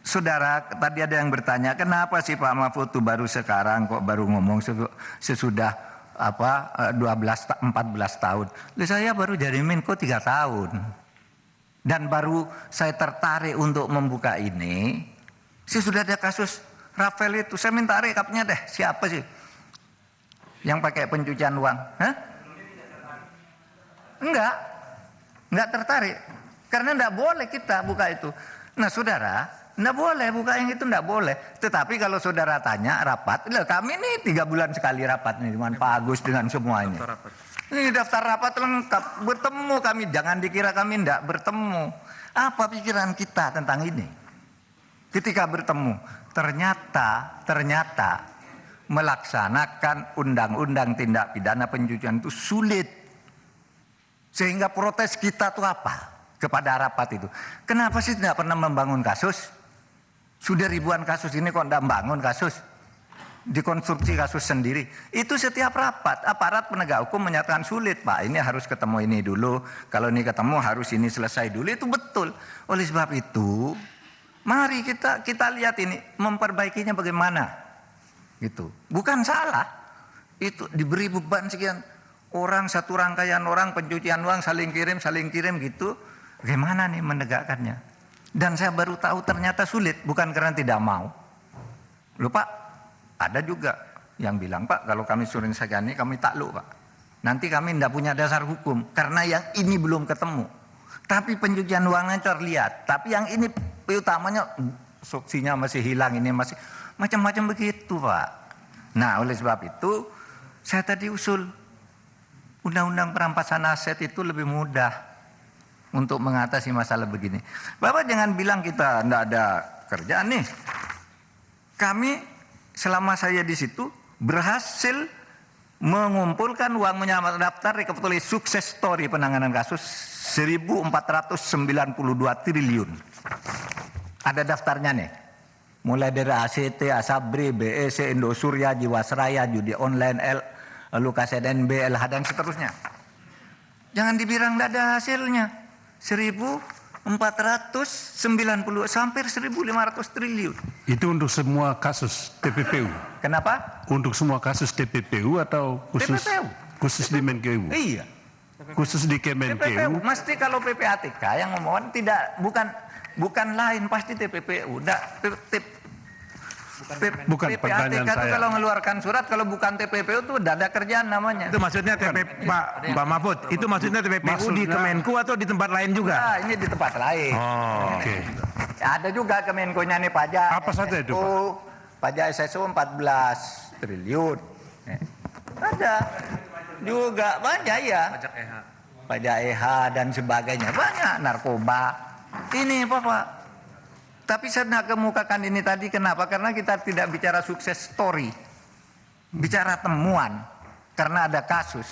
Saudara, tadi ada yang bertanya, kenapa sih Pak Mahfud tuh baru sekarang kok baru ngomong sesudah 14 tahun. Saya baru jadi Menko 3 tahun. Dan baru saya tertarik untuk membuka ini. Saya sudah ada kasus Rafael itu, saya minta rekapnya deh, siapa sih yang pakai pencucian uang? Hah? Enggak tertarik. Karena enggak boleh kita buka itu. Nah saudara, enggak boleh buka yang itu, enggak boleh. Tetapi kalau saudara tanya rapat, kami ini 3 bulan sekali rapat nih dengan Pak Agus dengan semua ini. Ini daftar rapat lengkap, bertemu kami, jangan dikira kami enggak bertemu. Apa pikiran kita tentang ini? Ketika bertemu, ternyata melaksanakan undang-undang tindak pidana pencucian itu sulit. Sehingga protes kita tuh apa? Kepada rapat itu. Kenapa sih tidak pernah membangun kasus? Sudah ribuan kasus ini kok tidak membangun kasus? Dikonstruksi kasus sendiri. Itu setiap rapat, aparat penegak hukum menyatakan sulit. Pak, ini harus ketemu ini dulu. Kalau ini ketemu harus ini selesai dulu. Itu betul. Oleh sebab itu, mari kita lihat ini, memperbaikinya bagaimana. Gitu. Bukan salah. Itu diberi beban sekian. Orang, satu rangkaian orang pencucian uang saling kirim gitu. Bagaimana nih menegakkannya? Dan saya baru tahu ternyata sulit, bukan karena tidak mau. Loh Pak, ada juga yang bilang, Pak kalau kami suruh segani kami takluk Pak. Nanti kami tidak punya dasar hukum, karena yang ini belum ketemu. Tapi pencucian uangnya terlihat, tapi yang ini utamanya saksinya masih hilang, ini masih macam-macam begitu Pak. Nah oleh sebab itu, saya tadi usul, undang-undang perampasan aset itu lebih mudah untuk mengatasi masalah begini. Bapak jangan bilang kita tidak ada kerjaan nih. Kami selama saya di situ berhasil mengumpulkan uang menyamakan daftar rekapitulasi sukses story penanganan kasus 1.492 triliun. Ada daftarnya nih. Mulai dari ACT, Asabri, BEC, Indosurya, Jiwasraya, judi online, Lukas NB, LH dan seterusnya. Jangan dibilang tidak ada hasilnya. 1.490 hampir 1.500 triliun. Itu untuk semua kasus TPPU. Kenapa? Untuk semua kasus TPPU atau khusus TPPU. Khusus di Menkeu? Iya. Khusus di Kemenkeu. TPPU. Mesti kalau PPATK yang ngomong tidak bukan lain pasti TPPU. Bukan PPATK pertanyaan itu saya. kalau ngeluarkan surat, kalau bukan TPPU itu tidak ada kerjaan namanya. Itu maksudnya Pak Mahfud, itu maksudnya TPPU di Kemenku atau di tempat lain juga? Nah, ini di tempat lain. Oh, oke. Ada juga Kemenkonya nih pajak. Apa saja itu, Pak? Pajak SSU 14 triliun. Ada juga banyak ya. Pajak EH dan sebagainya. Banyak narkoba. Ini Pak. Tapi saya nak kemukakan ini tadi kenapa? Karena kita tidak bicara sukses story. Bicara temuan. Karena ada kasus.